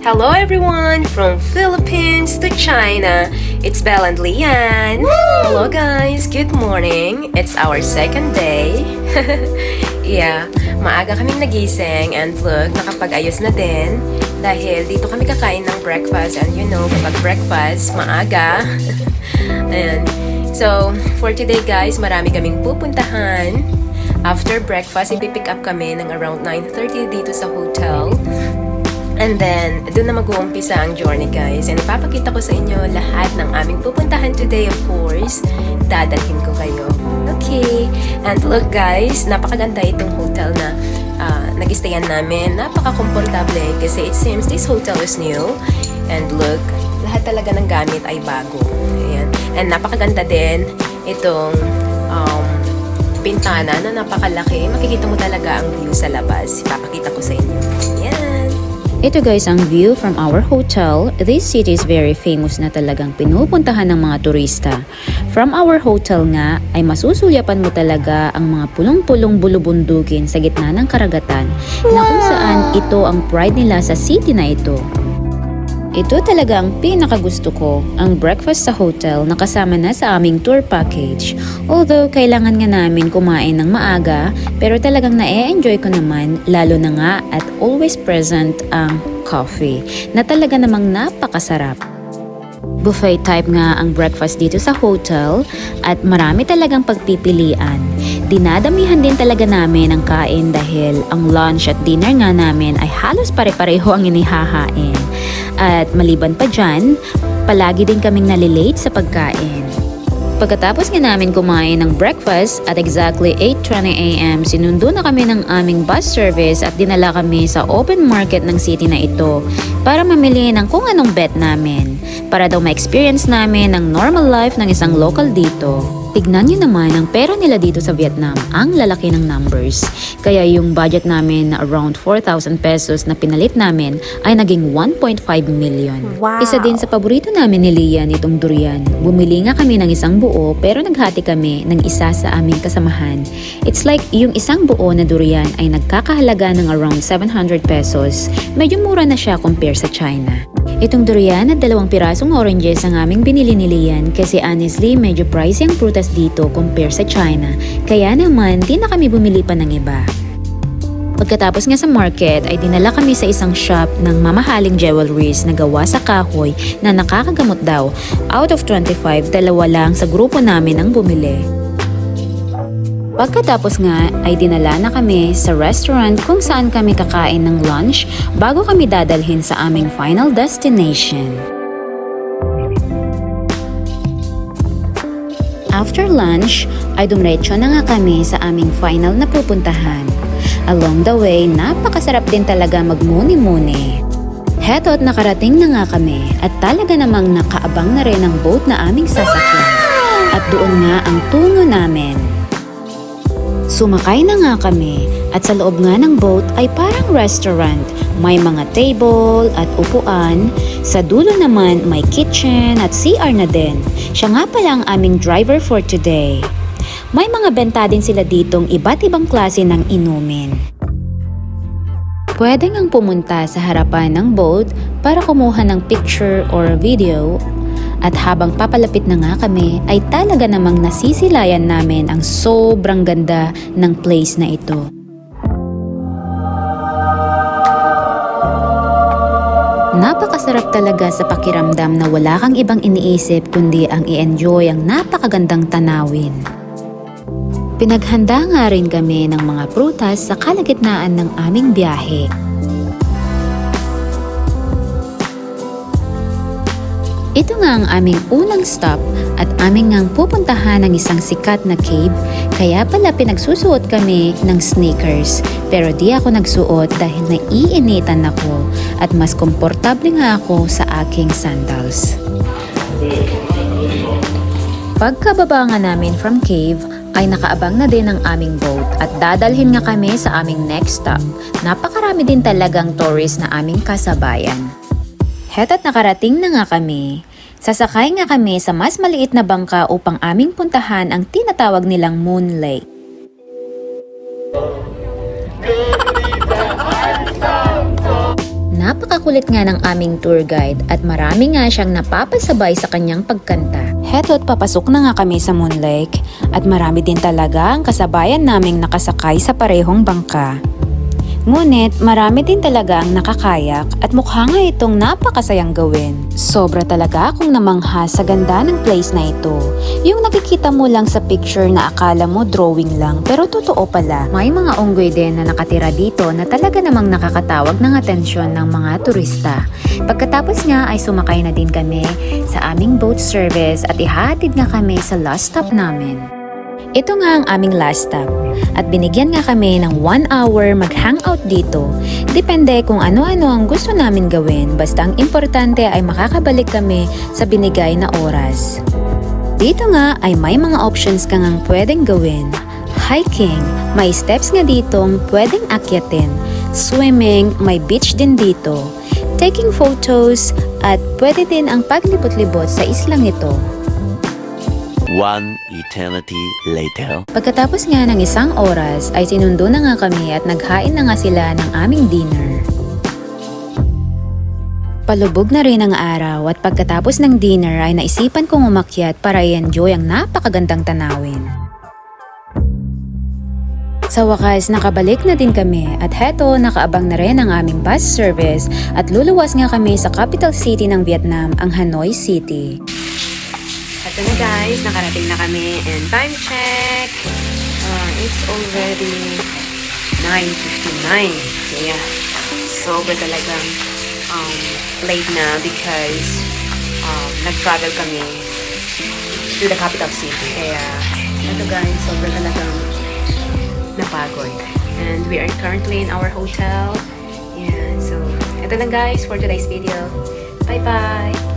Hello everyone from Philippines to China. It's Belle and Lian. Hello guys, good morning. It's our second day. Yeah, maaga kaming nagising and look, nakapag-ayos na din. Dahil dito kami kakain ng breakfast and you know, kapag breakfast, maaga. Ayan. So, for today guys, marami kaming pupuntahan. After breakfast, ipipick up kami ng around 9:30 dito sa hotel. And then, doon na mag-uumpisa ang journey guys. And ipapakita ko sa inyo lahat ng aming pupuntahan today of course. Dadalhin ko kayo. Okay. And look guys, napakaganda itong hotel na nag-stayan namin. Napaka-komportable kasi it seems this hotel is new. And look, lahat talaga ng gamit ay bago. Ayan. And napakaganda din itong bintana na napakalaki. Makikita mo talaga ang view sa labas. Ipapakita ko sa inyo. Ayan. Ito guys ang view from our hotel. This city is very famous na talagang pinupuntahan ng mga turista. From our hotel nga ay masusulyapan mo talaga ang mga pulong-pulong bulubundukin sa gitna ng karagatan na kung saan ito ang pride nila sa city na ito. Ito talaga ang pinakagusto ko, ang breakfast sa hotel na kasama na sa aming tour package. Although kailangan nga namin kumain ng maaga, pero talagang na-enjoy ko naman, lalo na nga at always present ang coffee, na talaga namang napakasarap. Buffet type nga ang breakfast dito sa hotel at marami talagang pagpipilian. Dinadamihan din talaga namin ang kain dahil ang lunch at dinner nga namin ay halos pare-pareho ang inihahain. At maliban pa dyan, palagi din kaming nalilate sa pagkain. Pagkatapos nga namin kumain ng breakfast at exactly 8:20 AM, sinundo na kami ng aming bus service at dinala kami sa open market ng city na ito para mamili ng kung anong bet namin, para daw ma-experience namin ang normal life ng isang local dito. Tignan nyo naman ang pera nila dito sa Vietnam, ang lalaki ng numbers. Kaya yung budget namin na around 4,000 pesos na pinalit namin ay naging 1.5 million. Wow. Isa din sa paborito namin ni Lian itong durian. Bumili nga kami ng isang buo pero naghati kami ng isa sa aming kasamahan. It's like yung isang buo na durian ay nagkakahalaga ng around 700 pesos. Medyo mura na siya compare sa China. Itong durian at 2 pirasong oranges ang aming binili ni Lian kasi honestly medyo pricey ang prutas dito compare sa China. Kaya naman di na kami bumili pa ng iba. Pagkatapos nga sa market ay dinala kami sa isang shop ng mamahaling jewelries na gawa sa kahoy na nakakagamot daw. Out of 25, 2 lang sa grupo namin ang bumili. Pagkatapos nga ay dinala na kami sa restaurant kung saan kami kakain ng lunch bago kami dadalhin sa aming final destination. After lunch ay dumiretso na nga kami sa aming final na pupuntahan. Along the way, napakasarap din talaga magmuni-muni. Heto't nakarating na nga kami at talaga namang nakaabang na rin ang boat na aming sasakyan. At doon nga ang tungo namin. Sumakay na nga kami at sa loob nga ng boat ay parang restaurant. May mga table at upuan. Sa dulo naman may kitchen at CR na din. Siya nga pala ang aming driver for today. May mga benta din sila ditong iba't ibang klase ng inumin. Pwede ngang pumunta sa harapan ng boat para kumuha ng picture or video. At habang papalapit na nga kami ay talaga namang nasisilayan namin ang sobrang ganda ng place na ito. Napakasarap talaga sa pakiramdam na wala kang ibang iniisip kundi ang i-enjoy ang napakagandang tanawin. Pinaghanda nga rin kami ng mga prutas sa kalagitnaan ng aming biyahe. Ito nga ang aming unang stop at aming ngang pupuntahan ng isang sikat na cave, kaya pala pinagsusuot kami ng sneakers. Pero di ako nagsuot dahil naiinitan ako at mas komportable nga ako sa aking sandals. Pagkababa nga namin from cave, ay nakaabang na din ang aming boat at dadalhin nga kami sa aming next stop. Napakarami din talagang tourist na aming kasabayan. Heto't nakarating na nga kami. Sasakay nga kami sa mas maliit na bangka upang aming puntahan ang tinatawag nilang Moon Lake. Napakakulit nga ng aming tour guide at marami nga siyang napapasabay sa kanyang pagkanta. Heto't papasok na nga kami sa Moon Lake at marami din talaga ang kasabayan naming nakasakay sa parehong bangka. Ngunit marami din talaga ang nakakayak at mukha nga itong napakasayang gawin. Sobra talaga akong namangha sa ganda ng place na ito. Yung nakikita mo lang sa picture na akala mo drawing lang pero totoo pala. May mga unggoy din na nakatira dito na talaga namang nakakatawag ng atensyon ng mga turista. Pagkatapos nga ay sumakay na din kami sa aming boat service at ihahatid nga kami sa last stop namin. Ito nga ang aming last stop at binigyan nga kami ng 1 hour mag-hangout dito. Depende kung ano-ano ang gusto namin gawin basta ang importante ay makakabalik kami sa binigay na oras. Dito nga ay may mga options ka ngang pwedeng gawin. Hiking, may steps nga ditong pwedeng akyatin. Swimming, may beach din dito. Taking photos at pwede din ang paglibot-libot sa islang ito. One eternity later. Pagkatapos nga ng 1 oras ay sinundo na nga kami at naghain na nga sila ng aming dinner. Palubog na rin ang araw at pagkatapos ng dinner ay naisipan kong umakyat para i-enjoy ang napakagandang tanawin. Sa wakas, nakabalik na din kami at heto, nakaabang na rin ang aming bus service at luluwas nga kami sa capital city ng Vietnam, ang Hanoi City. Ito na guys, nakarating na kami and time check. It's already 9:59. Yeah. Sobra talagang late na because nag-travel kami to the capital city. Kaya ito guys, sobra talagang napagod. And we are currently in our hotel. Yeah, so ito lang guys for today's video. Bye-bye!